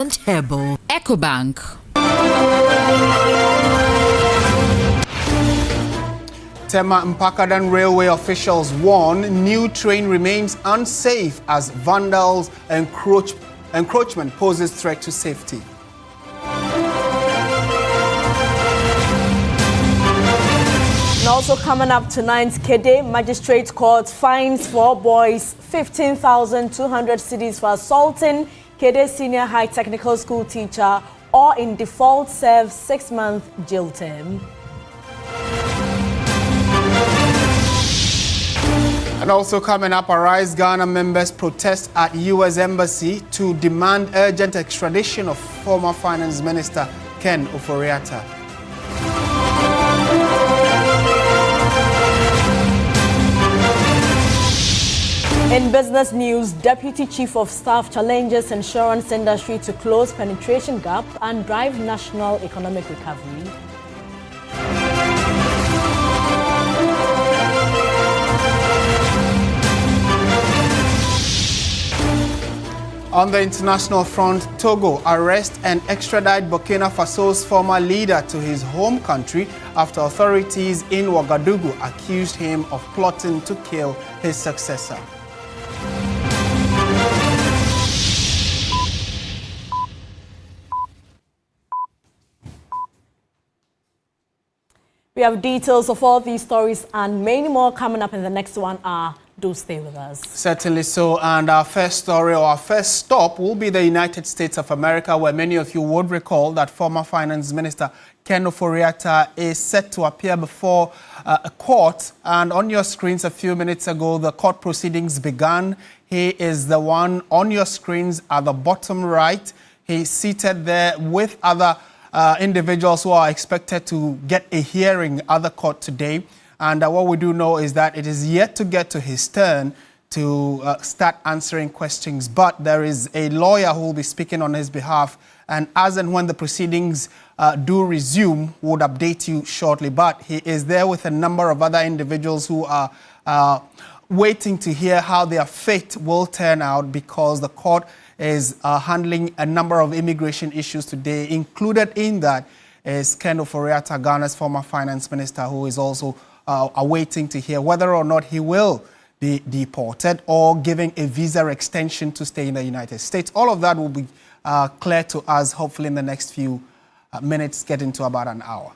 Herbal EcoBank. Tema Mpakadan Railway officials warn new train remains unsafe as vandals encroachment poses threat to safety. And also coming up tonight's Kede Magistrate Court fines 4 boys 15,200 cedis for assaulting Kede Senior High Technical School teacher, or in default serve 6-month jail term. And also coming up, Arise Ghana members protest at U.S. Embassy to demand urgent extradition of former Finance Minister Ken Ofori-Atta. In business news, Deputy Chief of Staff challenges insurance industry to close penetration gap and drive national economic recovery. On the international front, Togo arrest and extradite Burkina Faso's former leader to his home country after authorities in Ouagadougou accused him of plotting to kill his successor. We have details of all these stories and many more coming up in the next 1 hour. Do stay with us. Certainly so. And our first story, or our first stop, will be the United States of America, where many of you would recall that former Finance Minister Ken Ofori-Atta is set to appear before a court. And on your screens a few minutes ago, the court proceedings began. He is the one on your screens at the bottom right. He's seated there with other individuals who are expected to get a hearing at the court today. And what we do know is that it is yet to get to his turn to start answering questions. But there is a lawyer who will be speaking on his behalf. And as and when the proceedings do resume, we'll update you shortly. But he is there with a number of other individuals who are waiting to hear how their fate will turn out, because the court is handling a number of immigration issues today. Included in that is Ken Ofori-Atta, Ghana's former finance minister, who is also awaiting to hear whether or not he will be deported or giving a visa extension to stay in the United States. All of that will be clear to us, hopefully in the next few minutes, getting to about an hour.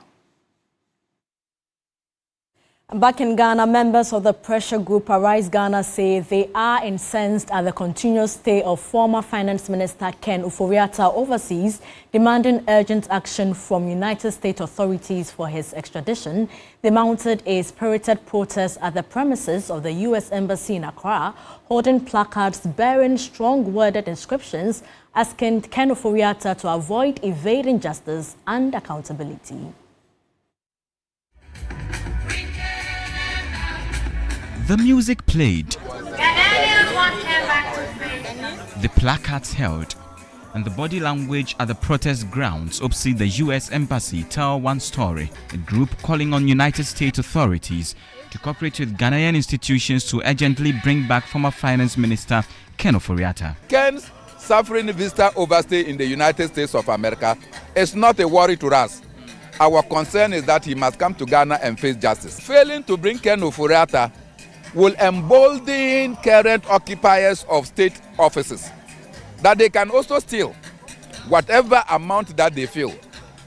Back in Ghana, members of the pressure group Arise Ghana say they are incensed at the continuous stay of former Finance Minister Ken Ofori-Atta overseas, demanding urgent action from United States authorities for his extradition. They mounted a spirited protest at the premises of the U.S. Embassy in Accra, holding placards bearing strong-worded inscriptions asking Ken Ofori-Atta to avoid evading justice and accountability. The music played, the placards held, and the body language at the protest grounds opposite the U.S. Embassy tell one story. A group calling on United States authorities to cooperate with Ghanaian institutions to urgently bring back former Finance Minister Ken Ofori-Atta. Ken's suffering visa overstay in the United States of America is not a worry to us. Our concern is that he must come to Ghana and face justice. Failing to bring Ken Ofori-Atta will embolden current occupiers of state offices, that they can also steal whatever amount that they feel.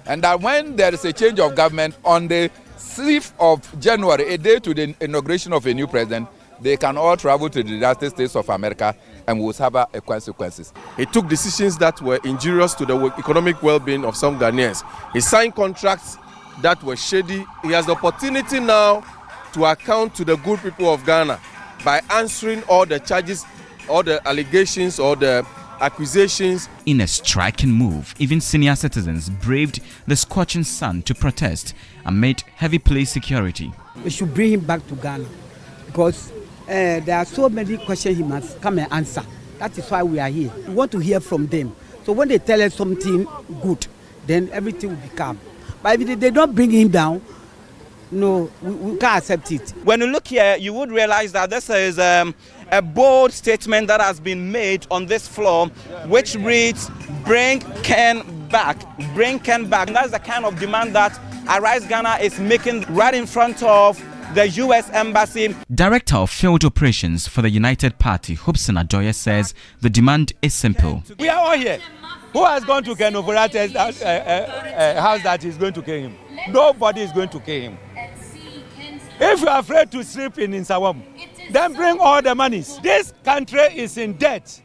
And that when there is a change of government on the 6th of January, a day to the inauguration of a new president, they can all travel to the United States of America and will suffer consequences. He took decisions that were injurious to the economic well-being of some Ghanaians. He signed contracts that were shady. He has the opportunity now to account to the good people of Ghana by answering all the charges, all the allegations, or the accusations. In a striking move, even senior citizens braved the scorching sun to protest amid heavy police security. We should bring him back to Ghana because there are so many questions he must come and answer. That is why we are here. We want to hear from them. So when they tell us something good, then everything will be calm. But if they don't bring him down, no, we can't accept it. When you look here, you would realize that this is a a bold statement that has been made on this floor, which reads, "Bring Ken back, bring Ken back." And that's the kind of demand that Arise Ghana is making right in front of the U.S. Embassy. Director of Field Operations for the United Party, Hobson Adoye, says the demand is simple. We are all here. Who has gone to Ken Ofori-Attah's house that is going to kill him? Nobody is going to kill him. If you are afraid to sleep in Nsawam, then bring all the monies. This country is in debt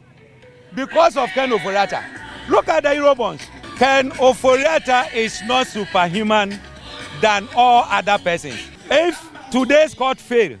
because of Ken Ofori-Attah. Look at the Eurobonds. Ken Ofori-Attah is not superhuman than all other persons. If today's court fail,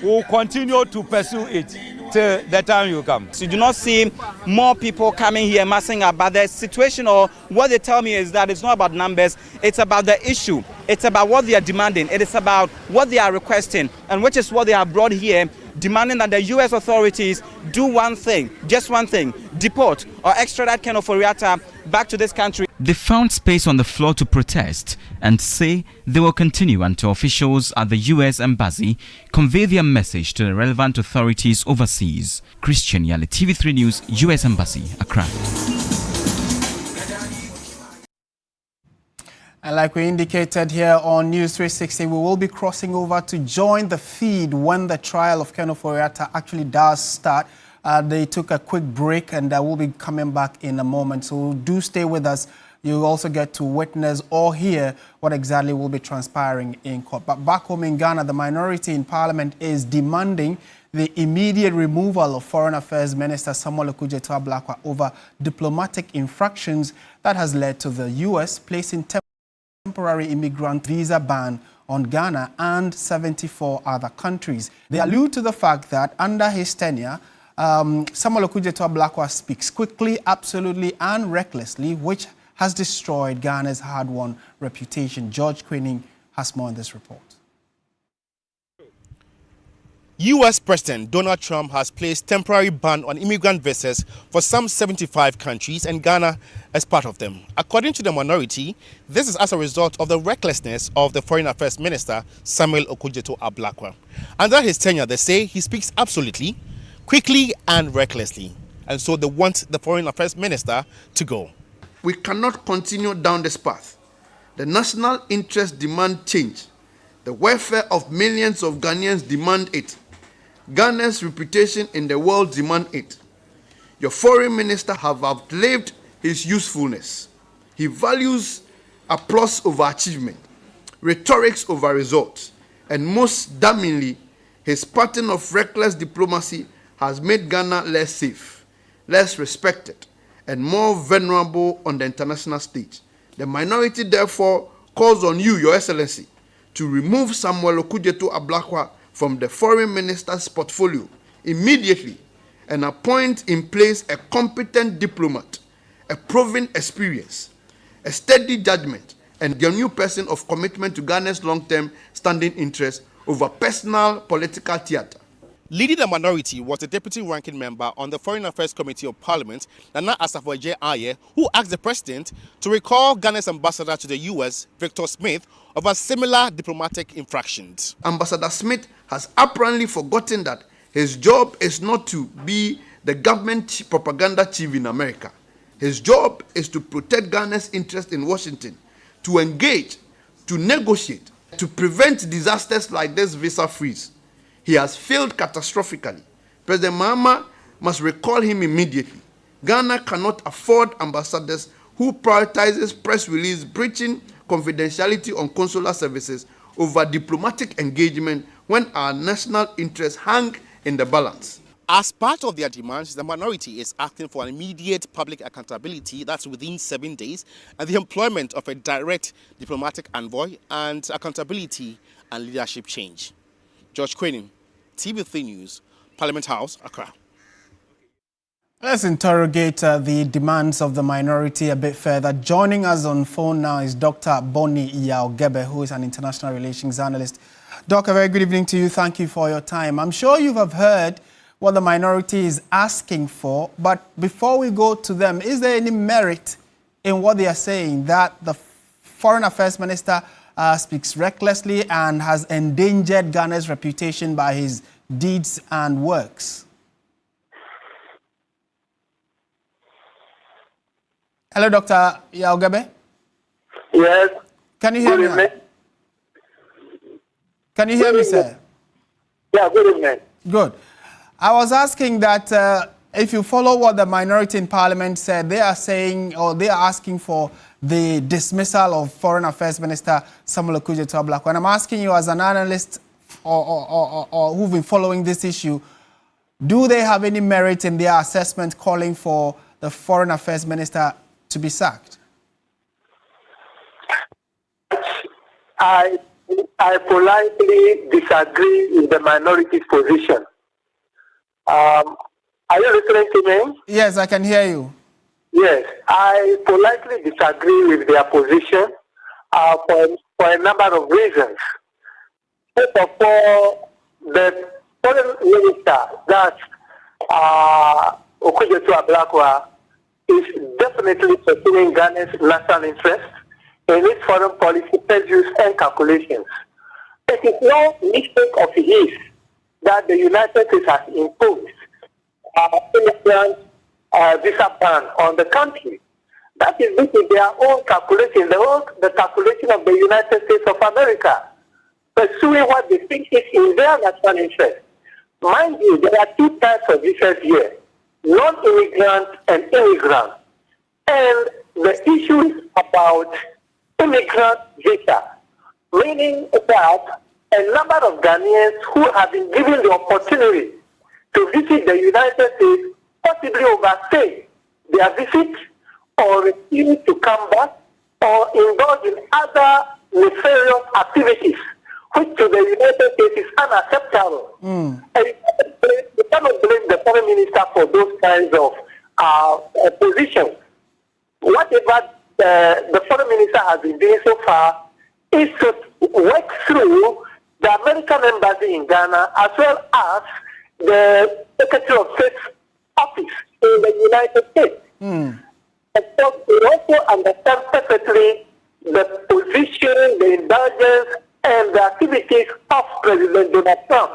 we'll continue to pursue it till the time you come. So you do not see more people coming here massing up, but the situation, or what they tell me, is that it's not about numbers, it's about the issue, it's about what they are demanding, it is about what they are requesting, and which is what they have brought here, demanding that the U.S. authorities do one thing, just one thing: deport or extradite Ken Ofori-Attah back to this country. They found space on the floor to protest and say they will continue until officials at the U.S. Embassy convey their message to the relevant authorities overseas. Christian Yale, TV3 News, U.S. Embassy, Accra. And like we indicated here on News360, we will be crossing over to join the feed when the trial of Ken Ofori-Attah actually does start. They took a quick break and we'll be coming back in a moment. So do stay with us. You'll also get to witness or hear what exactly will be transpiring in court. But back home in Ghana, the minority in parliament is demanding the immediate removal of Foreign Affairs Minister Samuel Okudzeto-Ablakwa over diplomatic infractions that has led to the U.S. placing temporary immigrant visa ban on Ghana and 74 other countries. They allude to the fact that under his tenure, Samuel Okudzeto-Ablakwa speaks quickly, absolutely, and recklessly, which has destroyed Ghana's hard-won reputation. George Quinning has more in this report. U.S. President Donald Trump has placed temporary ban on immigrant visas for some 75 countries, and Ghana as part of them. According to the minority, this is as a result of the recklessness of the Foreign Affairs Minister Samuel Okudzeto-Ablakwa. Under his tenure, they say he speaks absolutely, quickly, and recklessly, and so they want the Foreign Affairs Minister to go. We cannot continue down this path. The national interest demand change. The welfare of millions of Ghanaians demand it. Ghana's reputation in the world demand it. Your foreign minister have outlived his usefulness. He values applause over achievement, rhetorics over results, and most damningly, his pattern of reckless diplomacy has made Ghana less safe, less respected, and more vulnerable on the international stage. The minority therefore calls on you, Your Excellency, to remove Samuel Okudzeto-Ablakwa from the foreign minister's portfolio immediately and appoint in place a competent diplomat, a proven experience, a steady judgment, and a new person of commitment to Ghana's long-term standing interest over personal political theater. Leading the minority was the deputy ranking member on the Foreign Affairs Committee of Parliament, Nana Asafo Aye, who asked the president to recall Ghana's ambassador to the U.S., Victor Smith, over similar diplomatic infractions. Ambassador Smith has apparently forgotten that his job is not to be the government propaganda chief in America. His job is to protect Ghana's interest in Washington, to engage, to negotiate, to prevent disasters like this visa freeze. He has failed catastrophically. President Mahama must recall him immediately. Ghana cannot afford ambassadors who prioritizes press release breaching confidentiality on consular services over diplomatic engagement when our national interests hang in the balance. As part of their demands, the minority is asking for an immediate public accountability, that's within 7 days, and the employment of a direct diplomatic envoy, and accountability and leadership change. George Quinning, TV3 News, Parliament House, Accra. Let's interrogate the demands of the minority a bit further. Joining us on phone now is Dr. Bonnie Yaogebe, who is an international relations analyst. Doc, a very good evening to you. Thank you for your time. I'm sure you have heard what the minority is asking for, but before we go to them, is there any merit in what they are saying, that the Foreign Affairs Minister speaks recklessly and has endangered Ghana's reputation by his deeds and works? Hello, Dr. Yaugebe. Yes. Can you hear me? Evening. Can you hear me, sir? Yeah, good evening. Good. I was asking that if you follow what the minority in parliament said, they are saying, or they are asking for the dismissal of Foreign Affairs Minister Samuel Okudzeto-Ablakwa. And I'm asking you as an analyst or who've been following this issue, do they have any merit in their assessment calling for the Foreign Affairs Minister to be sacked? I politely disagree with the minority's position. Are you listening to me? Yes, I can hear you. Yes, I politely disagree with their position for a number of reasons. First of all, the foreign minister, that's Okudzeto-Ablakwa, is definitely pursuing Ghana's national interest in its foreign policy pursuits and calculations. It is no mistake of his that the United States has imposed immigrant visa ban on the country. That is due to their own calculation, the calculation of the United States of America, pursuing what they think is in their national interest. Mind you, there are two types of visas here, non-immigrant and immigrant. And the issue is about immigrant visa, meaning that a number of Ghanaians who have been given the opportunity to visit the United States possibly overstay their visit or refuse to come back or indulge in other nefarious activities, which to the United States is unacceptable. And you cannot blame the foreign minister for those kinds of positions. Whatever the foreign minister has been doing so far is to work through the American embassy in Ghana as well as the Secretary of State's office in the United States. And so we also understand perfectly the position, the indulgence, and the activities of President Donald Trump.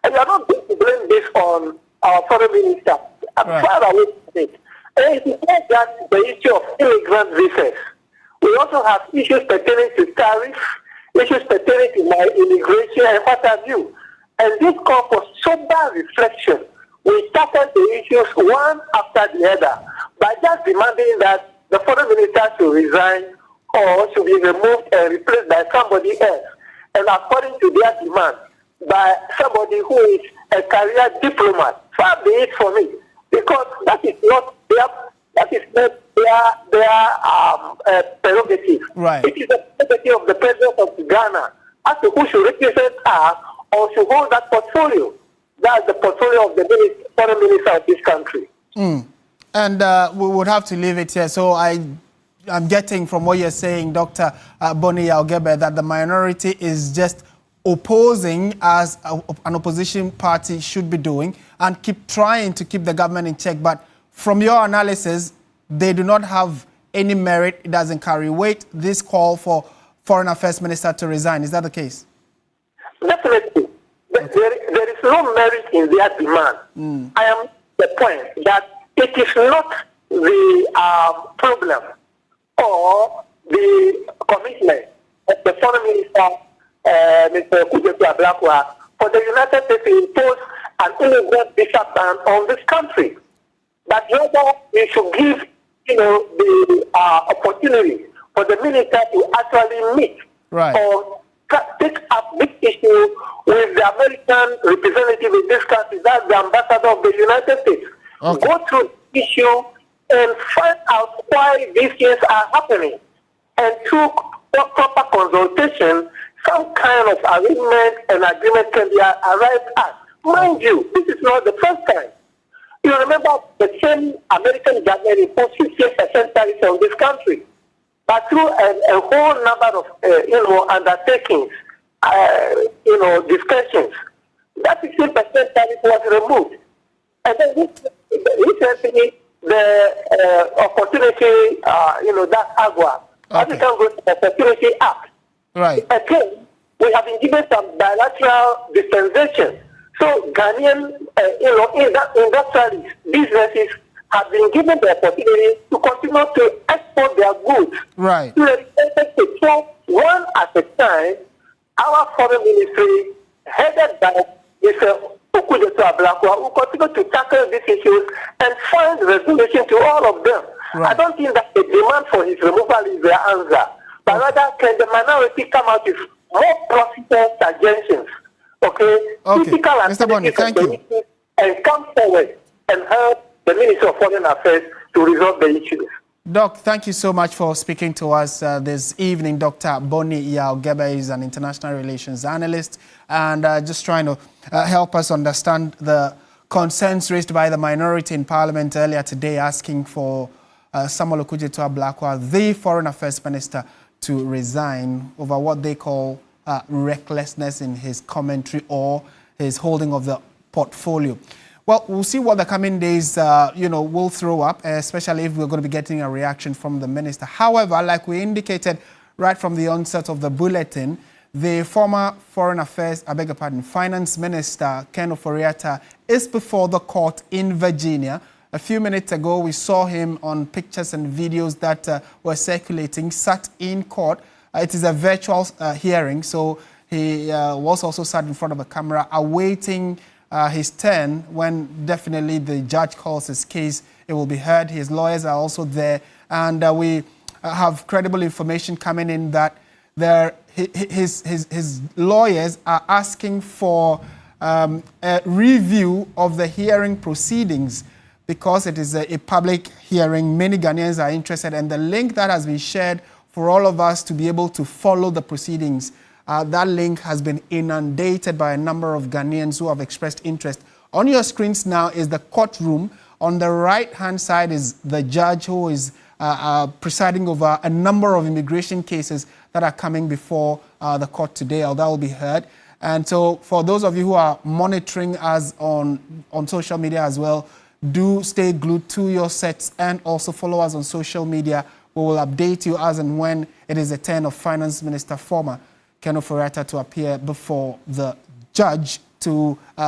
And we are not going to blame this on our foreign minister. I'm far away from it. And it is not just the issue of immigrant visas. We also have issues pertaining to tariffs, issues pertaining to my immigration and what have you. And this call for sober reflection. We started the issues one after the other by just demanding that the foreign minister should resign or should be removed and replaced by somebody else. And according to their demand, by somebody who is a career diplomat. Far be it for me, because that is not their prerogative. Right. It is the prerogative of the president of Ghana as to who should represent us or should hold that portfolio. That's the portfolio of the foreign minister of this country. And we would have to leave it here. So I'm getting from what you're saying, Dr. Bonnie Yaugebe, that the minority is just opposing as an opposition party should be doing and keep trying to keep the government in check. But from your analysis, they do not have any merit. It doesn't carry weight. This call for Foreign Affairs Minister to resign. Is that the case? Definitely. Okay. There is no merit in their demand. I am the point that it is not the problem or the commitment of the foreign minister, Mr. Okudzeto-Ablakwa, for the United States to impose an immigrant visa ban on this country. But rather, we should give, the opportunity for the minister to actually meet or take up this issue with the American representative in this country, that's the ambassador of the United States. Okay. Go through the issue and find out why these things are happening. And through proper consultation, some kind of arrangement and agreement can be arrived at. Mind you, this is not the first time. You remember the same American government imposed 50% tariffs on this country. But through a whole number of, undertakings, discussions, that 60% tariff was removed. And then recently, the opportunity, that AGWA, African Growth Opportunity Act. Right. Again, we have been given some bilateral dispensation. So Ghanaian, industrialists, businesses have been given the opportunity to continue to export their goods right to the United States. So one at a time, our foreign ministry, headed by Mr. Okujeto Ablakwa, will continue to tackle these issues and find resolution to all of them. Right. I don't think that the demand for his removal is the answer, but rather can the minority come out with more plausible suggestions, okay? Critical Mr. Boni, thank you. And come forward and help the Ministry of Foreign Affairs to resolve the issues. Doc, thank you so much for speaking to us this evening. Dr. Boni Yaogebe is an international relations analyst and just trying to help us understand the concerns raised by the minority in Parliament earlier today, asking for Samuel Okujeto Ablakwa, the Foreign Affairs Minister, to resign over what they call recklessness in his commentary or his holding of the portfolio. Well, we'll see what the coming days, will throw up, especially if we're going to be getting a reaction from the minister. However, like we indicated right from the onset of the bulletin, the former Finance Minister, Ken Ofori-Atta, is before the court in Virginia. A few minutes ago, we saw him on pictures and videos that were circulating, sat in court. It is a virtual hearing, so he was also sat in front of a camera awaiting his turn. When definitely the judge calls his case, it will be heard. His lawyers are also there, and we have credible information coming in that his lawyers are asking for a review of the hearing proceedings because it is a public hearing. Many Ghanaians are interested, and the link that has been shared for all of us to be able to follow the proceedings, that link has been inundated by a number of Ghanaians who have expressed interest. On your screens now is the courtroom. On the right-hand side is the judge who is presiding over a number of immigration cases that are coming before the court today, or that will be heard. And so for those of you who are monitoring us on social media as well, do stay glued to your sets and also follow us on social media. We will update you as and when it is the turn of Finance Minister former Ken Ofori-Atta to appear before the judge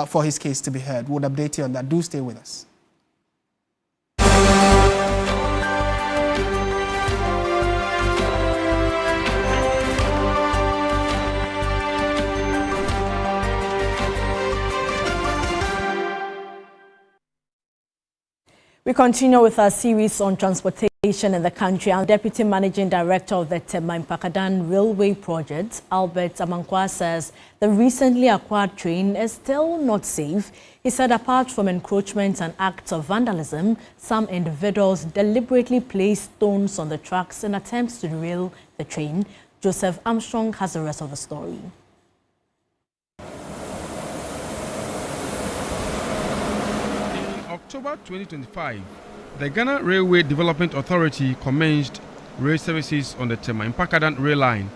for his case to be heard. We'll update you on that. Do stay with us. We continue with our series on transportation in the country. Our Deputy Managing Director of the Tema-Mpakadan Railway Project, Albert Amankwa, says the recently acquired train is still not safe. He said apart from encroachment and acts of vandalism, some individuals deliberately place stones on the tracks in attempts to derail the train. Joseph Armstrong has the rest of the story. October 2025, the Ghana Railway Development Authority commenced rail services on the Tema-Mpakadan rail line,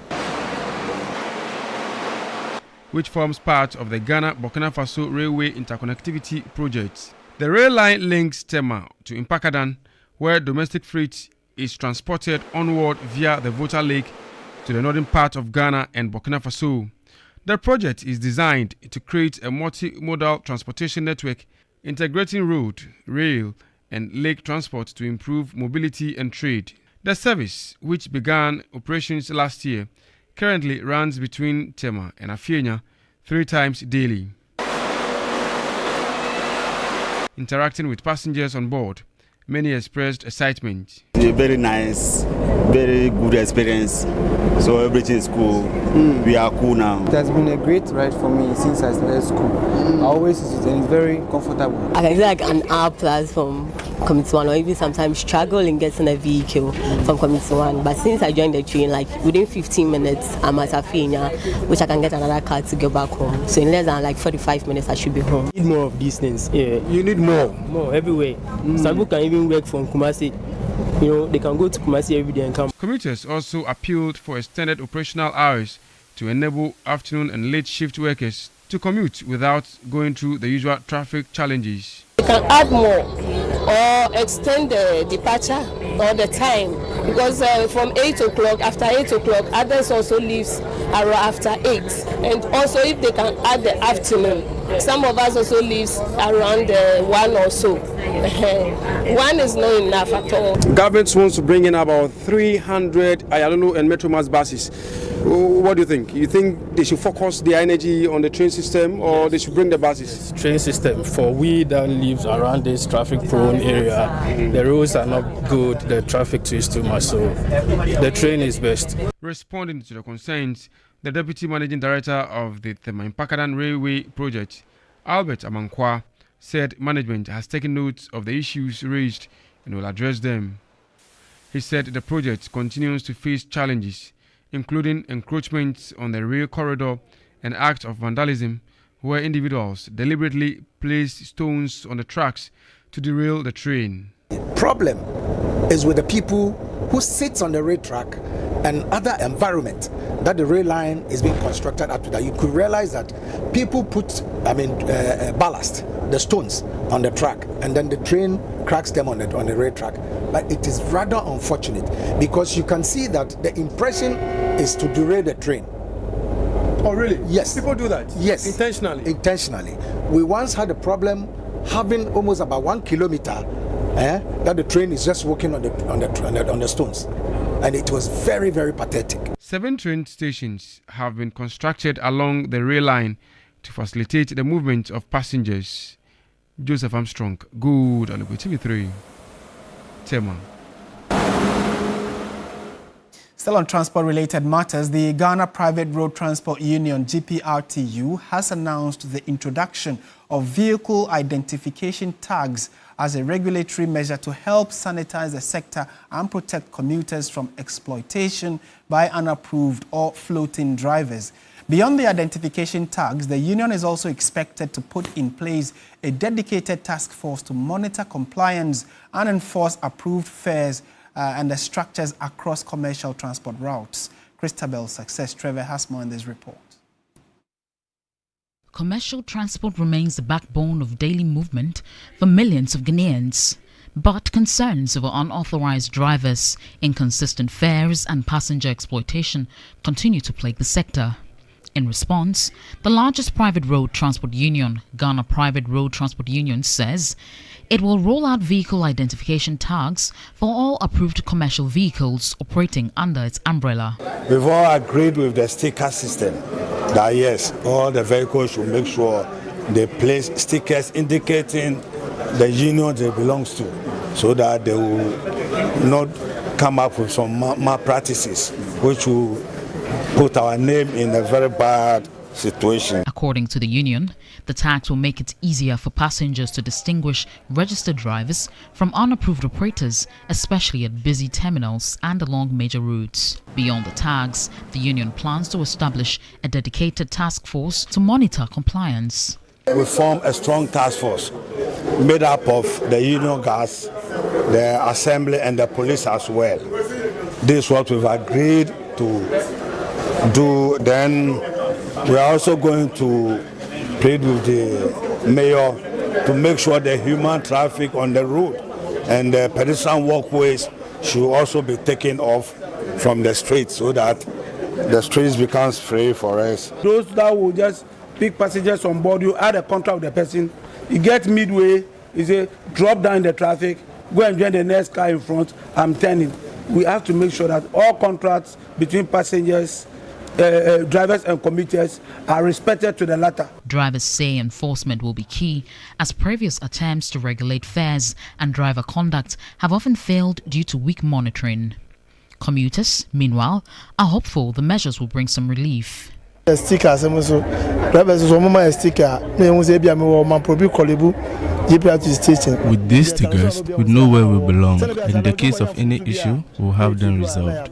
which forms part of the Ghana-Burkina Faso Railway Interconnectivity Project. The rail line links Tema to Mpakadan, where domestic freight is transported onward via the Volta Lake to the northern part of Ghana and Burkina Faso. The project is designed to create a multimodal transportation network integrating road, rail, and lake transport to improve mobility and trade. The service, which began operations last year, currently runs between Tema and Afienya 3 times daily. Interacting with passengers on board, many expressed excitement. Very nice, very good experience. So everything is cool. We are cool now. It has been a great ride for me since I started school. I always use it and it's very comfortable. I can feel like an hour plus from Committee 1 or even sometimes struggle in getting a vehicle from Committee 1. But since I joined the train, like within 15 minutes, I'm at Afienya, which I can get another car to go back home. So in less than like 45 minutes, I should be home. You need more of these things. Yeah, you need more everywhere. Some people can even work from Kumasi. You know, they can go to Kumasi every day and come. Commuters also appealed for extended operational hours to enable afternoon and late shift workers to commute without going through the usual traffic challenges. You can add more or extend the departure or the time because from 8 o'clock, after 8 o'clock, others also leaves around after 8. And also if they can add the afternoon, some of us also leaves around 1 or so. One is not enough at all. Government wants to bring in about 300 Ayalulu and Metro Mass buses. What do you think? You think they should focus their energy on the train system, or they should bring the buses? Train system. For we that lives around this traffic-prone area, the roads are not good. The traffic is too much, so the train is best. Responding to the concerns, the Deputy Managing Director of the Tema-Impakadan Railway Project, Albert Amankwa, said management has taken note of the issues raised and will address them. He said the project continues to face challenges, including encroachments on the rail corridor and acts of vandalism where individuals deliberately place stones on the tracks to derail the train. Problem is with the people who sit on the rail track and other environment that the rail line is being constructed up to that. You could realize that people put, ballast, the stones on the track, and then the train cracks them on the rail track. But it is rather unfortunate because you can see that the impression is to derail the train. Oh, really? Yes. People do that? Yes. Intentionally? Intentionally. We once had a problem having almost about 1 kilometer that the train is just walking on the stones. And it was very, very pathetic. 7 train stations have been constructed along the rail line to facilitate the movement of passengers. Joseph Armstrong, good on TV3. Tema. Still on transport-related matters, the Ghana Private Road Transport Union, GPRTU, has announced the introduction of vehicle identification tags as a regulatory measure to help sanitize the sector and protect commuters from exploitation by unapproved or floating drivers. Beyond the identification tags, the union is also expected to put in place a dedicated task force to monitor compliance and enforce approved fares and the structures across commercial transport routes. Christabel Success Trevor has more in this report. Commercial transport remains the backbone of daily movement for millions of Ghanaians. But concerns over unauthorized drivers, inconsistent fares and passenger exploitation continue to plague the sector. In response, the largest private road transport union, Ghana Private Road Transport Union, says it will roll out vehicle identification tags for all approved commercial vehicles operating under its umbrella. We've all agreed with the sticker system that yes, all the vehicles should make sure they place stickers indicating the union they belong to, so that they will not come up with some malpractices which will put our name in a very bad situation. According to the union, the tags will make it easier for passengers to distinguish registered drivers from unapproved operators, especially at busy terminals and along major routes. Beyond the tags, the union plans to establish a dedicated task force to monitor compliance. We form a strong task force made up of the union guards, the assembly and the police as well. This is what we've agreed to do. Then we are also going to plead with the mayor to make sure the human traffic on the road and the pedestrian walkways should also be taken off from the streets so that the streets becomes free for us. Those that will just pick passengers on board, you add a contract with the person, you get midway, you say drop down the traffic, go and join the next car in front, I'm turning. We have to make sure that all contracts between passengers, drivers and commuters are respected to the latter. Drivers say enforcement will be key, as previous attempts to regulate fares and driver conduct have often failed due to weak monitoring. Commuters, meanwhile, are hopeful the measures will bring some relief. The stickers, drivers sticker, with these stickers, we know where we belong. In the case of any issue, we'll have them resolved.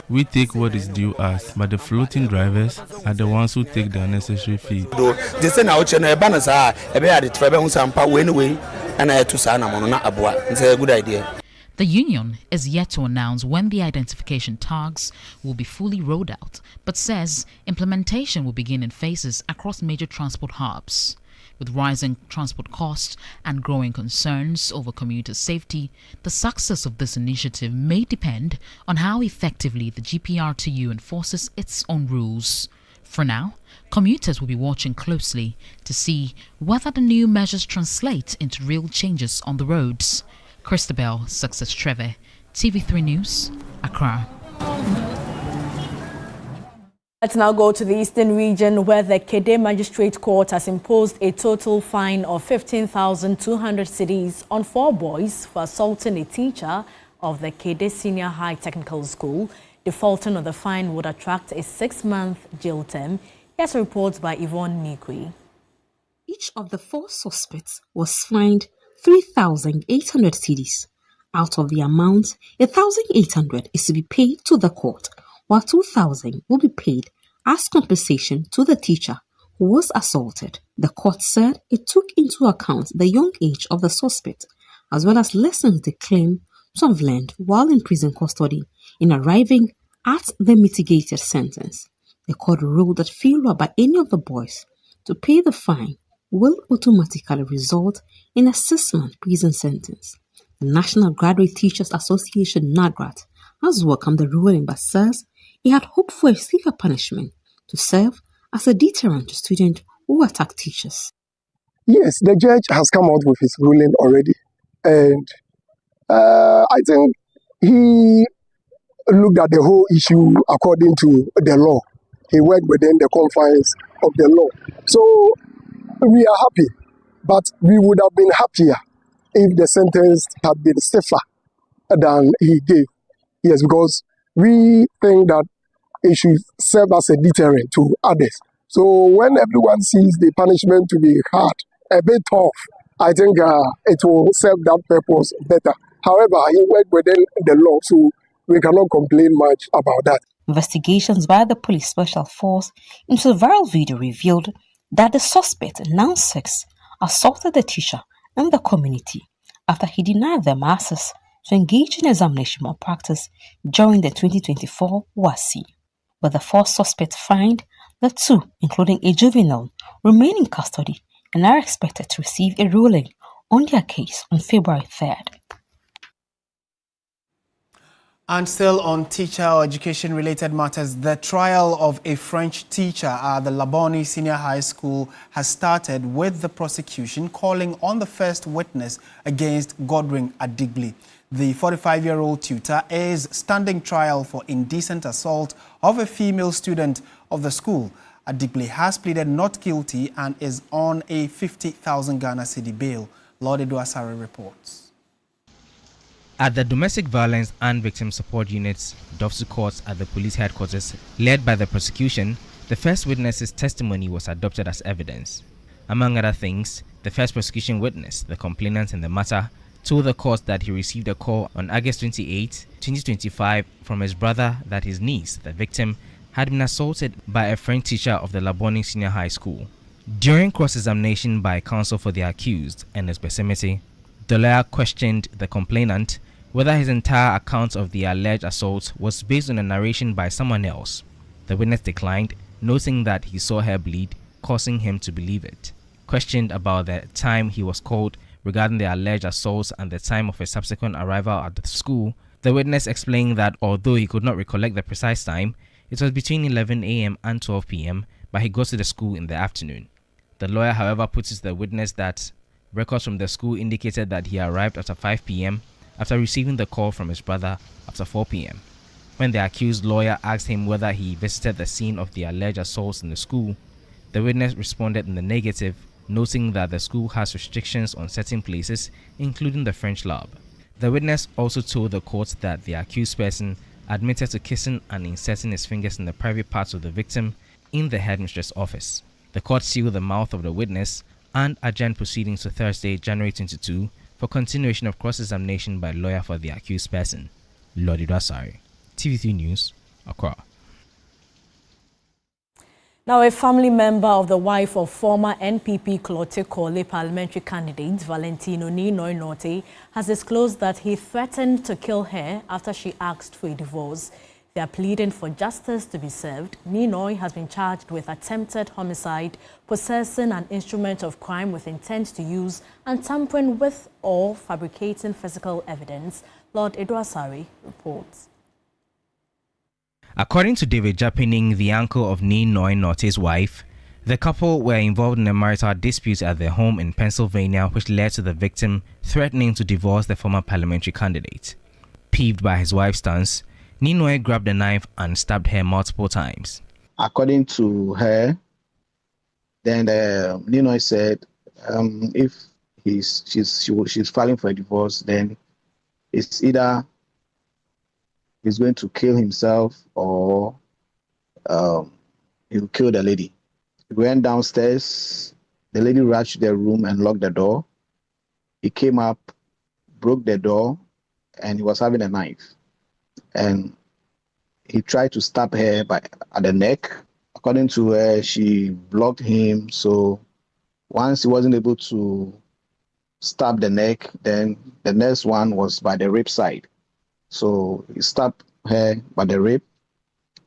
We take what is due us, but the floating drivers are the ones who take the unnecessary fee. It's a good idea. The union is yet to announce when the identification tags will be fully rolled out, but says implementation will begin in phases across major transport hubs. With rising transport costs and growing concerns over commuter safety, the success of this initiative may depend on how effectively the GPRTU enforces its own rules. For now, commuters will be watching closely to see whether the new measures translate into real changes on the roads. Christabel Success Trevor, TV3 News, Accra. Let's now go to the Eastern region, where the Kede Magistrate Court has imposed a total fine of 15,200 cedis on 4 boys for assaulting a teacher of the Kede Senior High Technical School. Defaulting on the fine would attract a 6-month jail term. Here's a report by Yvonne Nikwi. Each of the 4 suspects was fined 3,800 cedis. Out of the amount, 1,800 is to be paid to the court, while 2,000 will be paid as compensation to the teacher who was assaulted. The court said it took into account the young age of the suspect, as well as lessons they claim to have learned while in prison custody in arriving at the mitigated sentence. The court ruled that failure by any of the boys to pay the fine will automatically result in a 6-month prison sentence. The National Graduate Teachers Association, NAGRAT, has welcomed the ruling but says it had hoped for a safer punishment to serve as a deterrent to students who attack teachers. Yes, the judge has come out with his ruling already, and I think he looked at the whole issue according to the law. He worked within the confines of the law. So we are happy, but we would have been happier if the sentence had been stiffer than he gave. Yes, because we think that it should serve as a deterrent to others. So when everyone sees the punishment to be hard, a bit tough, I think it will serve that purpose better. However, he worked within the law, so we cannot complain much about that. Investigations by the police special force into the viral video revealed that the suspect, now 6, assaulted the teacher and the community after he denied them access to engage in examination malpractice during the 2024 WASI. With the 4 suspects fined, the 2, including a juvenile, remain in custody and are expected to receive a ruling on their case on February 3rd. And still on teacher or education-related matters, the trial of a French teacher at the Laboni Senior High School has started, with the prosecution calling on the first witness against Godwin Adigble. The 45-year-old tutor is standing trial for indecent assault of a female student of the school. Adigble has pleaded not guilty and is on a 50,000 Ghana cedi bail. Lord Eduasare reports. At the Domestic Violence and Victim Support Unit's Dofsu Courts at the police headquarters, led by the prosecution, the first witness's testimony was adopted as evidence. Among other things, the first prosecution witness, the complainant in the matter, told the court that he received a call on August 28, 2025 from his brother that his niece, the victim, had been assaulted by a French teacher of the Laboni Senior High School. During cross-examination by counsel for the accused and his proximity, the lawyer questioned the complainant whether his entire account of the alleged assault was based on a narration by someone else. The witness declined, noting that he saw her bleed, causing him to believe it. Questioned about the time he was called regarding the alleged assaults and the time of his subsequent arrival at the school, the witness explained that although he could not recollect the precise time, it was between 11 a.m. and 12 p.m., but he got to the school in the afternoon. The lawyer, however, put it to the witness that records from the school indicated that he arrived after 5 p.m. after receiving the call from his brother after 4 p.m. When the accused lawyer asked him whether he visited the scene of the alleged assaults in the school, the witness responded in the negative, noting that the school has restrictions on certain places, including the French lab. The witness also told the court that the accused person admitted to kissing and inserting his fingers in the private parts of the victim in the headmistress' office. The court sealed the mouth of the witness and adjourned proceedings to Thursday, January 22, for continuation of cross-examination by lawyer for the accused person. Lord Eduasare, TV3 News, Accra. Now, a family member of the wife of former NPP Klote Kole parliamentary candidate Valentino Ninoy Norte has disclosed that he threatened to kill her after she asked for a divorce. They are pleading for justice to be served. Ninoy has been charged with attempted homicide, possessing an instrument of crime with intent to use, and tampering with or fabricating physical evidence. Lord Edwasari reports. According to David Japining, the uncle of Ninoy Norte's wife, the couple were involved in a marital dispute at their home in Pennsylvania, which led to the victim threatening to divorce the former parliamentary candidate. Peeved by his wife's stance, Ninoy grabbed a knife and stabbed her multiple times. According to her, then Ninoy said if she's filing for a divorce, then it's either he's going to kill himself or he'll kill the lady. He went downstairs. The lady rushed their room and locked the door. He came up, broke the door, and he was having a knife. And he tried to stab her at the neck. According to her, she blocked him. So once he wasn't able to stab the neck, then the next one was by the rib side. So he stabbed her by the rib,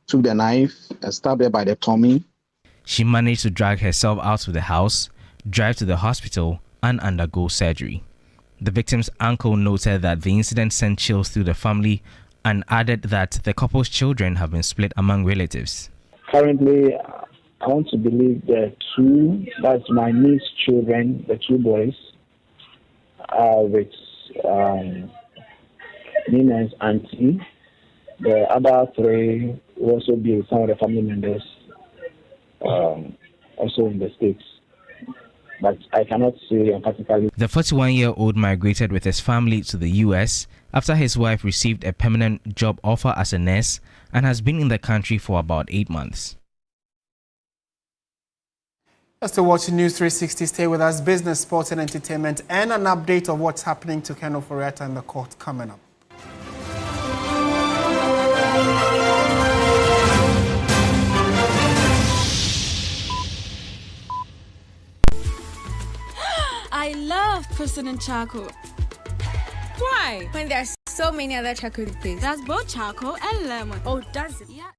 took the knife and stabbed her by the tummy. She managed to drag herself out of the house, drive to the hospital, and undergo surgery. The victim's uncle noted that the incident sent chills through the family and added that the couple's children have been split among relatives. Currently, I want to believe the two, that's my niece's children, the two boys, are with Nina's auntie. The other three will also be with some of the family members, also in the States. But I cannot say emphatically. The 41-year-old migrated with his family to the U.S. after his wife received a permanent job offer as a nurse and has been in the country for about 8 months. Just to watch News 360, stay with us. Business, sports and entertainment, and an update of what's happening to Ken Ofori-Atta in the court coming up. I love President Charcoal. Why? When there's so many other charcoal toothpaste. That's both charcoal and lemon. Oh, does it? Yeah.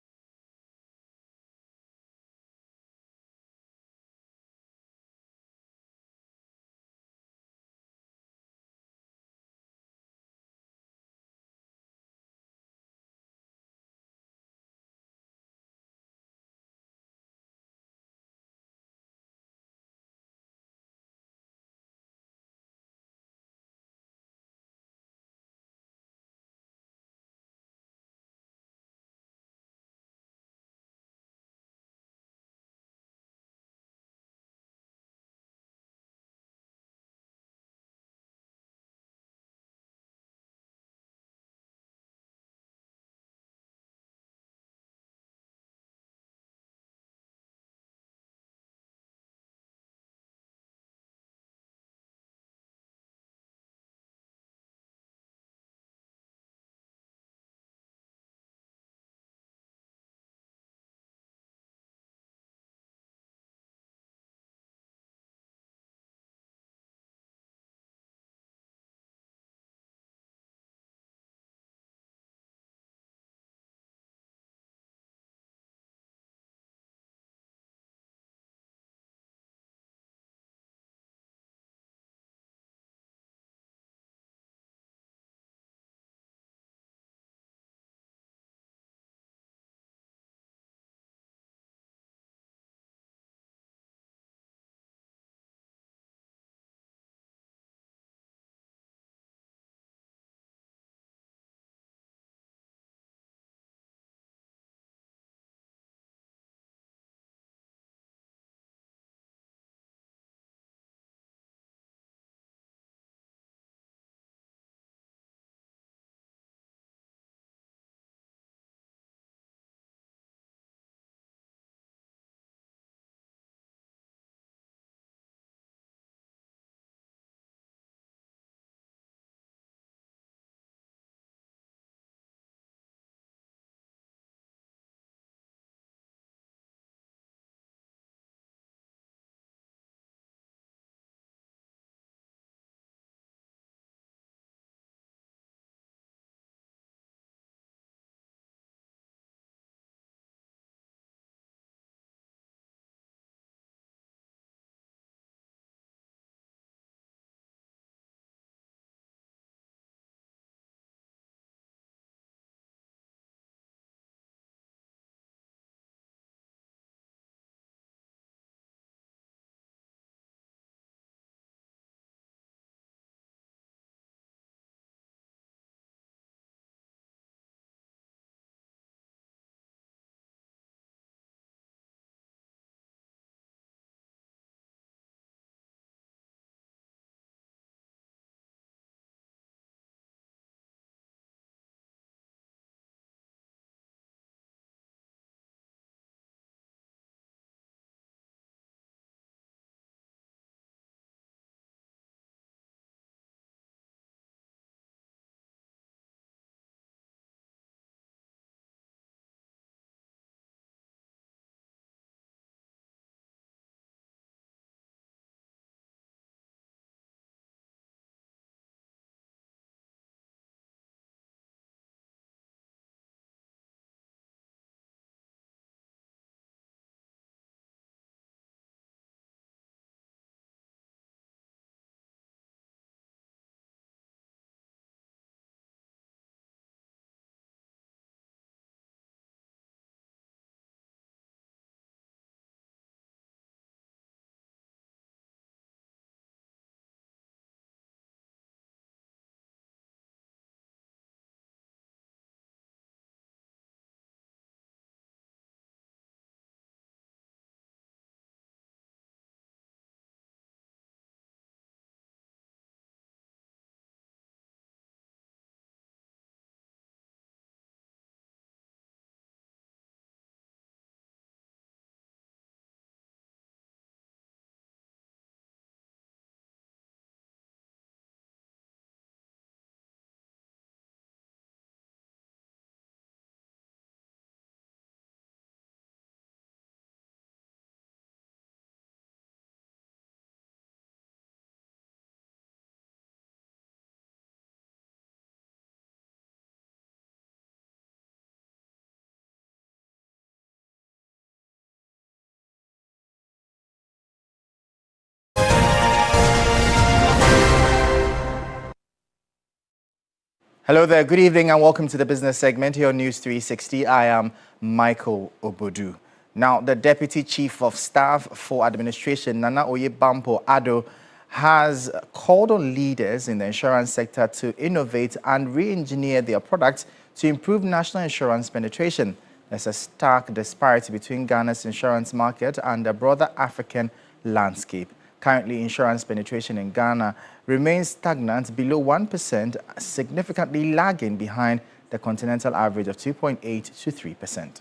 Hello there, good evening and welcome to the business segment here on News 360. I am Michael Obodu. Now, the Deputy Chief of Staff for Administration, Nana Oyebampo Ado, has called on leaders in the insurance sector to innovate and re-engineer their products to improve national insurance penetration. There's a stark disparity between Ghana's insurance market and the broader African landscape. Currently, insurance penetration in Ghana remains stagnant below 1%, significantly lagging behind the continental average of 2.8 to 3%.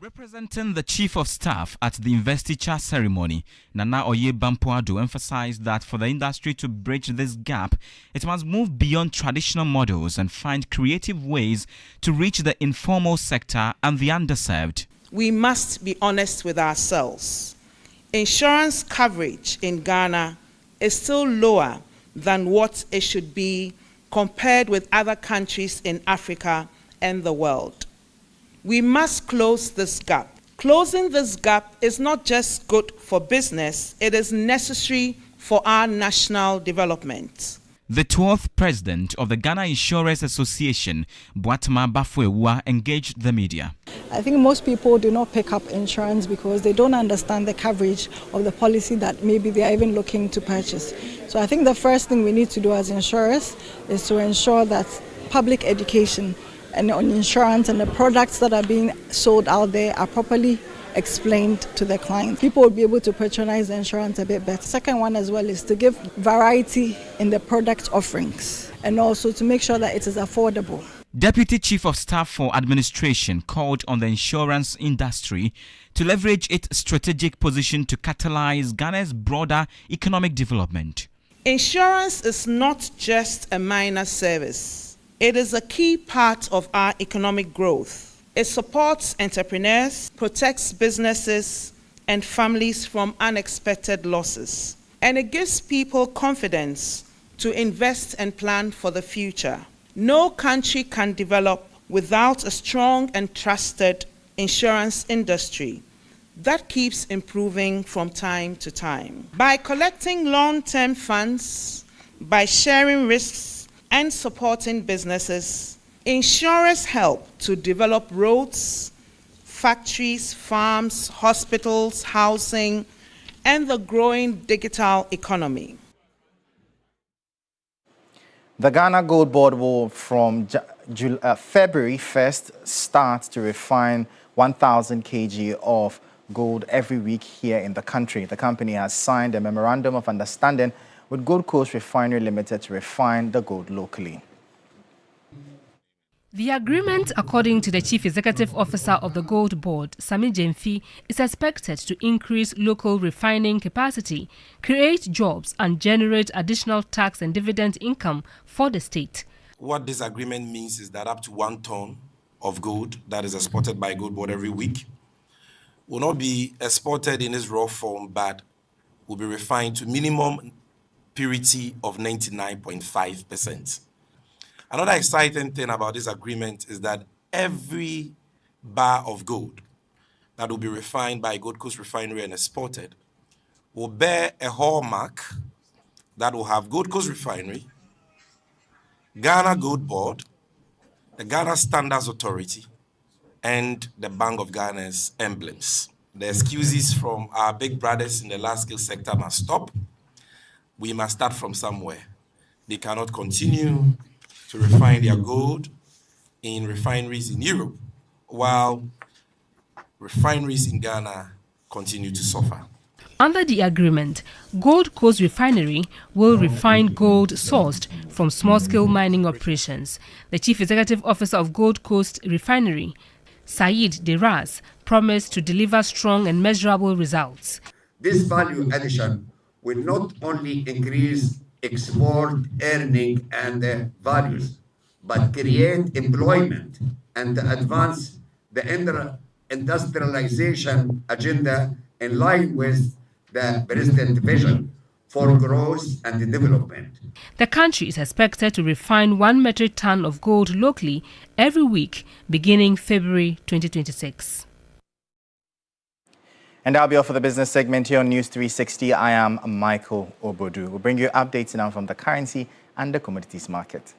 Representing the Chief of Staff at the investiture ceremony, Nana Oyebampo Ado emphasized that for the industry to bridge this gap, it must move beyond traditional models and find creative ways to reach the informal sector and the underserved. We must be honest with ourselves. Insurance coverage in Ghana is still lower than what it should be compared with other countries in Africa and the world. We must close this gap. Closing this gap is not just good for business, it is necessary for our national development. The 12th president of the Ghana Insurers Association, Boatema Bafuewa, engaged the media. I think most people do not pick up insurance because they don't understand the coverage of the policy that maybe they are even looking to purchase. So I think the first thing we need to do as insurers is to ensure that public education and on insurance and the products that are being sold out there are properly explained to the client. People will be able to patronize the insurance a bit better. Second one as well is to give variety in the product offerings and also to make sure that it is affordable. Deputy Chief of Staff for Administration called on the insurance industry to leverage its strategic position to catalyze Ghana's broader economic development. Insurance is not just a minor service. It is a key part of our economic growth. It supports entrepreneurs, protects businesses and families from unexpected losses, and it gives people confidence to invest and plan for the future. No country can develop without a strong and trusted insurance industry that keeps improving from time to time. By collecting long-term funds, by sharing risks and supporting businesses, insurers help to develop roads, factories, farms, hospitals, housing, and the growing digital economy. The Ghana Gold Board will, from February 1st, start to refine 1,000 kg of gold every week here in the country. The company has signed a memorandum of understanding with Gold Coast Refinery Limited to refine the gold locally. The agreement, according to the Chief Executive Officer of the Gold Board, Sami Jemfi, is expected to increase local refining capacity, create jobs and generate additional tax and dividend income for the state. What this agreement means is that up to 1 ton of gold that is exported by Gold Board every week will not be exported in its raw form, but will be refined to minimum purity of 99.5%. Another exciting thing about this agreement is that every bar of gold that will be refined by Gold Coast Refinery and exported will bear a hallmark that will have Gold Coast Refinery, Ghana Gold Board, the Ghana Standards Authority, and the Bank of Ghana's emblems. The excuses from our big brothers in the large-scale sector must stop. We must start from somewhere. They cannot continue to refine their gold in refineries in Europe, while refineries in Ghana continue to suffer. Under the agreement, Gold Coast Refinery will refine gold sourced from small-scale mining operations. The Chief Executive Officer of Gold Coast Refinery, Saeed Deraz, promised to deliver strong and measurable results. This value addition will not only increase export earning and values, but create employment and advance the industrialization agenda in line with the President's vision for growth and development. The country is expected to refine 1 metric ton of gold locally every week beginning February 2026. And that'll be all for the business segment here on News 360. I am Michael Obodu. We'll bring you updates now from the currency and the commodities market.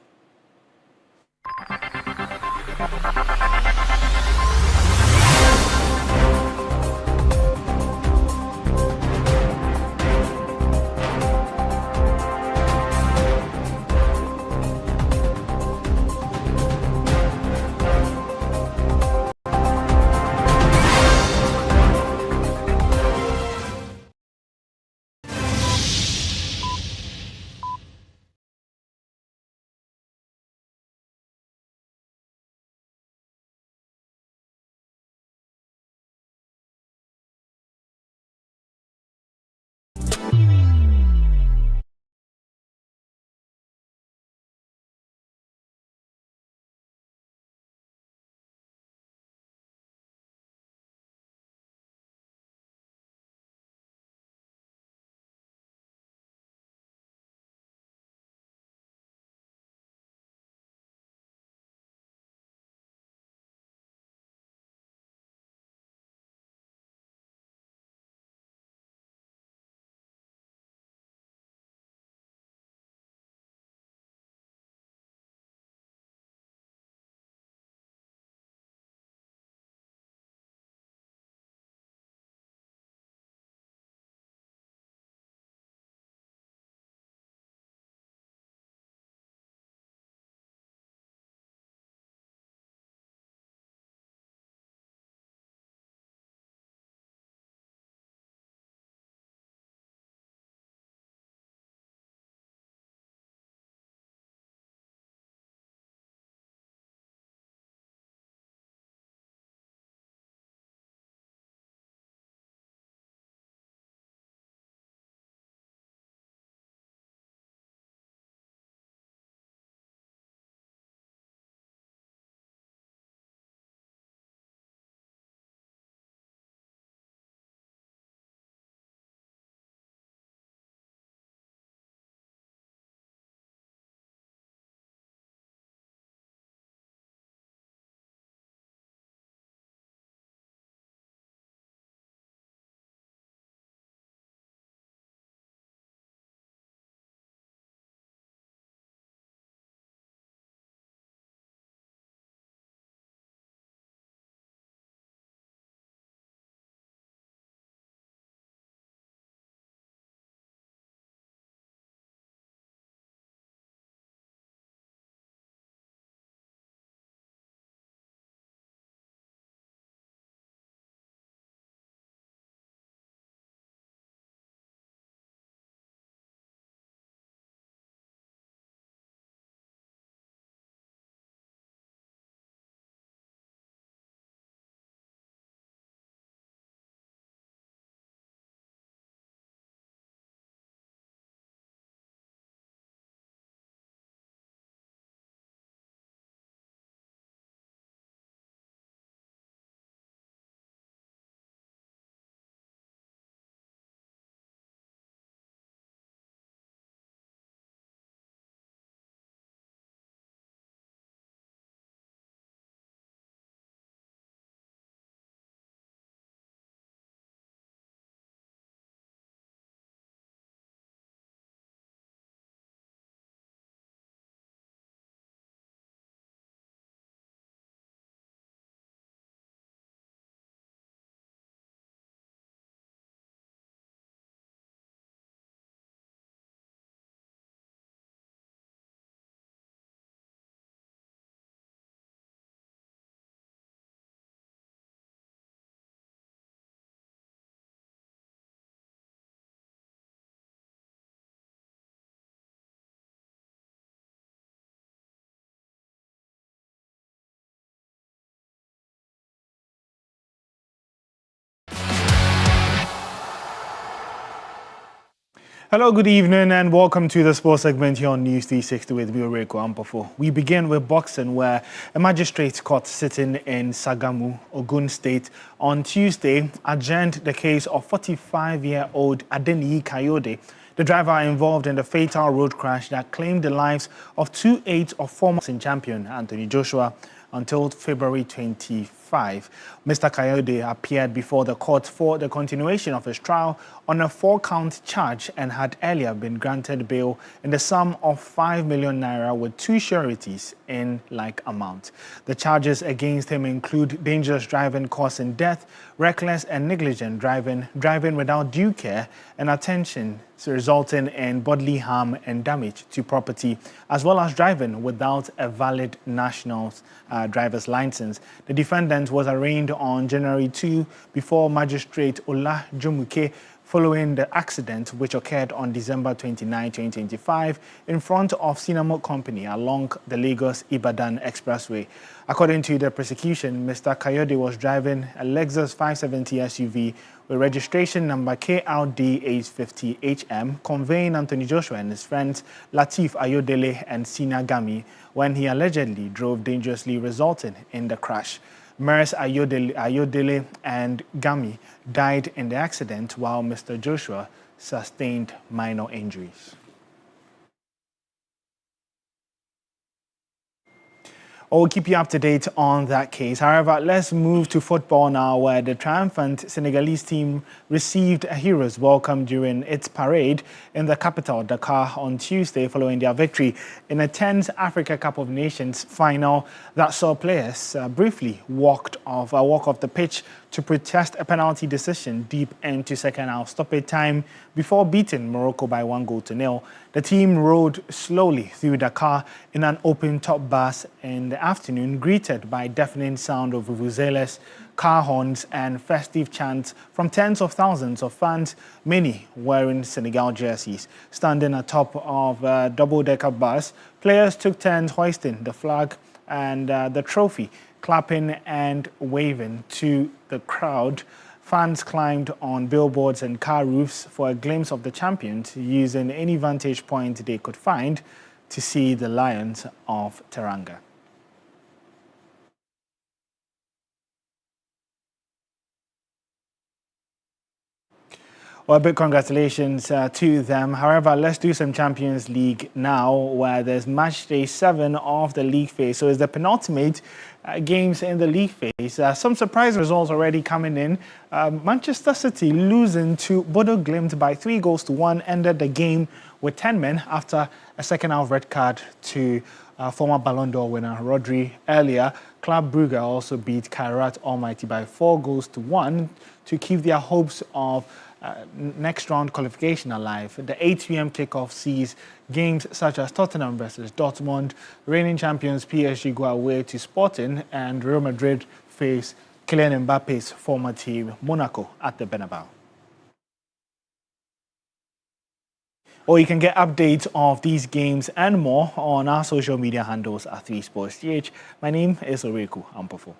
Hello, good evening, and welcome to the sports segment here on News 360 with me, Oreko Ampofo. We begin with boxing, where a magistrate court sitting in Sagamu, Ogun State, on Tuesday adjourned the case of 45-year-old Adeniyi Kayode, the driver involved in the fatal road crash that claimed the lives of 2 aides of former boxing champion Anthony Joshua, until February 25th. 2025. Mr. Kayode appeared before the court for the continuation of his trial on a 4-count charge and had earlier been granted bail in the sum of 5 million naira with 2 sureties in like amount. The charges against him include dangerous driving causing death, reckless and negligent driving, driving without due care and attention resulting in bodily harm and damage to property, as well as driving without a valid national driver's license. The defendant was arraigned on January 2 before Magistrate Ola Jomuke following the accident which occurred on December 29, 2025 in front of Sinamo Company along the Lagos-Ibadan Expressway. According to the prosecution, Mr. Kayode was driving a Lexus 570 SUV with registration number KRD 850HM, conveying Anthony Joshua and his friends Latif Ayodele and Sina Gami when he allegedly drove dangerously, resulting in the crash. Mers Ayodele and Gami died in the accident while Mr. Joshua sustained minor injuries. We'll keep you up to date on that case. However, let's move to football now, where the triumphant Senegalese team received a hero's welcome during its parade in the capital, Dakar, on Tuesday following their victory in a tense Africa Cup of Nations final that saw players briefly walk off the pitch to protest a penalty decision deep into second half stoppage time before beating Morocco by 1-0. The team rode slowly through Dakar in an open-top bus in the afternoon, greeted by deafening sound of vuvuzelas, car horns and festive chants from tens of thousands of fans, many wearing Senegal jerseys. Standing atop of a double-decker bus, players took turns hoisting the flag and the trophy, clapping and waving to the crowd. Fans climbed on billboards and car roofs for a glimpse of the champions, using any vantage point they could find to see the Lions of Teranga. Well, a big congratulations to them. However, let's do some Champions League now, where there's match day 7 of the league phase. So it's the penultimate games in the league phase. Some surprise results already coming in. Manchester City losing to Bodo Glimt by 3-1, ended the game with 10 men after a second half red card to former Ballon d'Or winner Rodri earlier. Club Brugge also beat Kairat Almaty by 4-1 to keep their hopes of next round qualification alive. The 8 p.m. kickoff sees games such as Tottenham versus Dortmund, reigning champions PSG go away to Sporting, and Real Madrid face Kylian Mbappe's former team Monaco at the Bernabeu. Or you can get updates of these games and more on our social media handles at 3SportsGH. My name is Oreku Ampofo.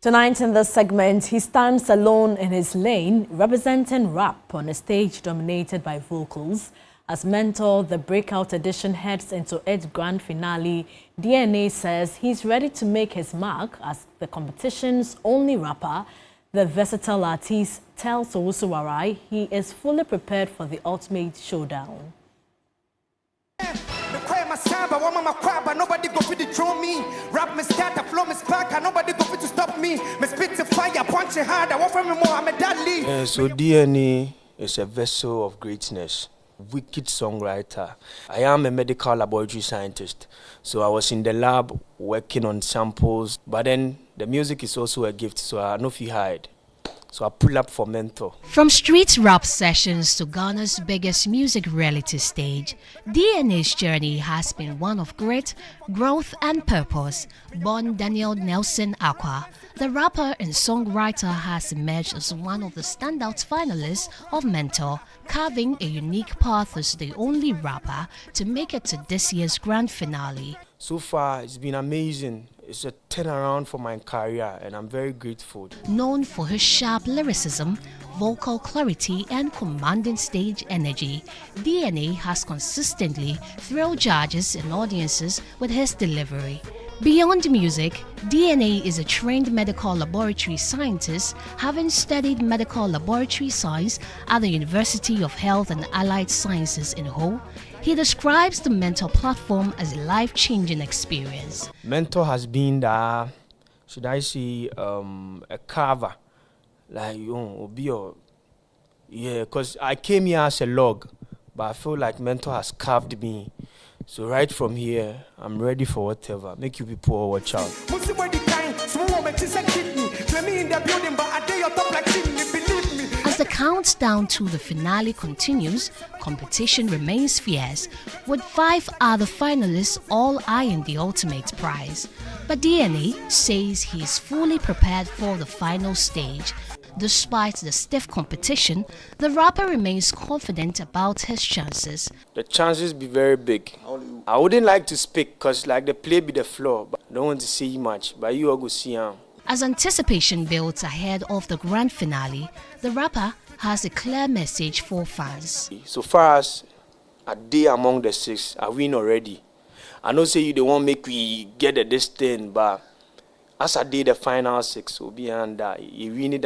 Tonight in this segment, he stands alone in his lane, representing rap on a stage dominated by vocals. As Mentor, the breakout edition heads into its grand finale, DNA says he's ready to make his mark as the competition's only rapper. The versatile artist tells Owusu Warai he is fully prepared for the ultimate showdown. Nobody go fit to throw me. Rap me start, the flow me spark, nobody go fit to stop me. Me spit the fire, punch it hard, I want from me more, I'm a deadly. So DNA is a vessel of greatness, wicked songwriter. I am a medical laboratory scientist, so I was in the lab working on samples, but then the music is also a gift, so I know if you hide. So I pull up for Mentor. From street rap sessions to Ghana's biggest music reality stage, DNA's journey has been one of grit, growth and purpose. Born Daniel Nelson Aqua, the rapper and songwriter has emerged as one of the standout finalists of Mentor, carving a unique path as the only rapper to make it to this year's grand finale. So far, it's been amazing. It's a turnaround for my career and I'm very grateful. Known for his sharp lyricism, vocal clarity and commanding stage energy, DNA has consistently thrilled judges and audiences with his delivery. Beyond music, DNA is a trained medical laboratory scientist, having studied medical laboratory science at the University of Health and Allied Sciences in Ho. He describes the Mentor platform as a life-changing experience. Mentor has been the, should I say, a carver. Like, yeah, because I came here as a log, but I feel like Mentor has carved me. So right from here, I'm ready for whatever. Make you people watch out. As the countdown to the finale continues, competition remains fierce, with 5 other finalists all eyeing the ultimate prize. But DNA says he is fully prepared for the final stage. Despite the stiff competition, the rapper remains confident about his chances. The chances be very big. I wouldn't like to speak because like the play be the floor, but I don't want to see much, but you all go see him. As anticipation builds ahead of the grand finale, the rapper has a clear message for fans. So far as a day among the 6, I win already. I know say you don't want make we get this thing, but as I did the final 6, will be under you win it.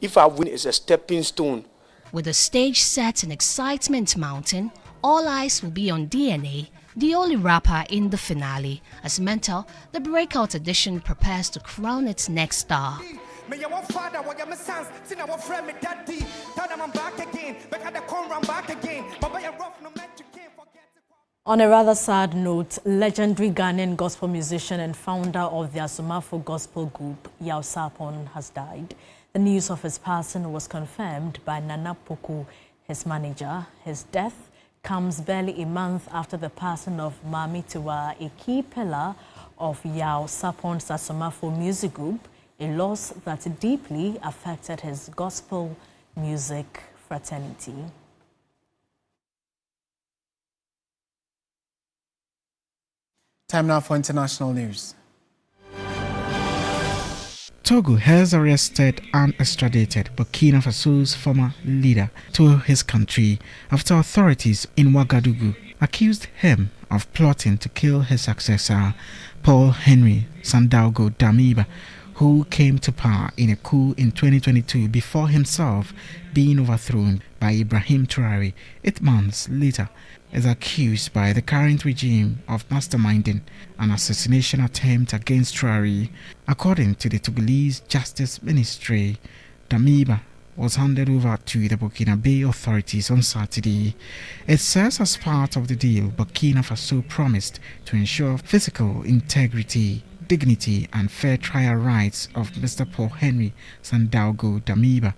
If I win, it's a stepping stone. With the stage set and excitement mounting, all eyes will be on DNA, the only rapper in the finale, as Mentor, the breakout edition, prepares to crown its next star. On a rather sad note, legendary Ghanaian gospel musician and founder of the Asomafo gospel group, Yaw Sarpong, has died. The news of his passing was confirmed by Nana Poku, his manager. His death comes barely a month after the passing of Mami Tiwa, a key pillar of Yaw Sarpong's Asomafo music group, a loss that deeply affected his gospel music fraternity. Time now for international news. Togo has arrested and extradited Burkina Faso's former leader to his country after authorities in Ouagadougou accused him of plotting to kill his successor, Paul Henry Sandaogo Damiba, who came to power in a coup in 2022 before himself being overthrown by Ibrahim Traoré 8 months later, is accused by the current regime of masterminding an assassination attempt against Traoré. According to the Togolese Justice Ministry, Damiba was handed over to the Burkinabe authorities on Saturday. It says as part of the deal, Burkina Faso promised to ensure physical integrity, dignity and fair trial rights of Mr. Paul Henry Sandaogo Damiba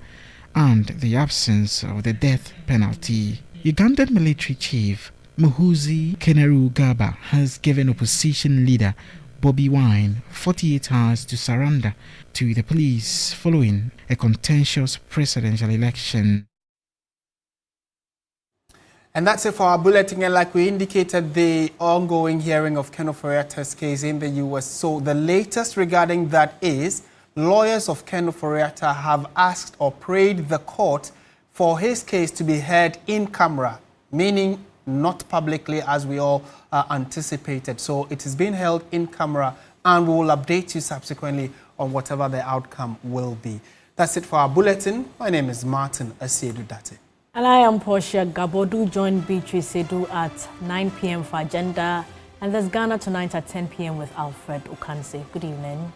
and the absence of the death penalty. Ugandan military chief Muhoozi Kainerugaba has given opposition leader Bobi Wine 48 hours to surrender to the police following a contentious presidential election. And that's it for our bulletin. And like we indicated, the ongoing hearing of Ken Ofori-Atta's case in the U.S. So the latest regarding that is lawyers of Ken Ofori-Atta have asked or prayed the court for his case to be heard in camera, meaning not publicly as we all anticipated. So it is being held in camera, and we will update you subsequently on whatever the outcome will be. That's it for our bulletin. My name is Martin Asiedu Date. And I am Portia Gabodu. Join Beatrice Sedu at 9 p.m. for Agenda. And there's Ghana Tonight at 10 p.m. with Alfred Okanse. Good evening.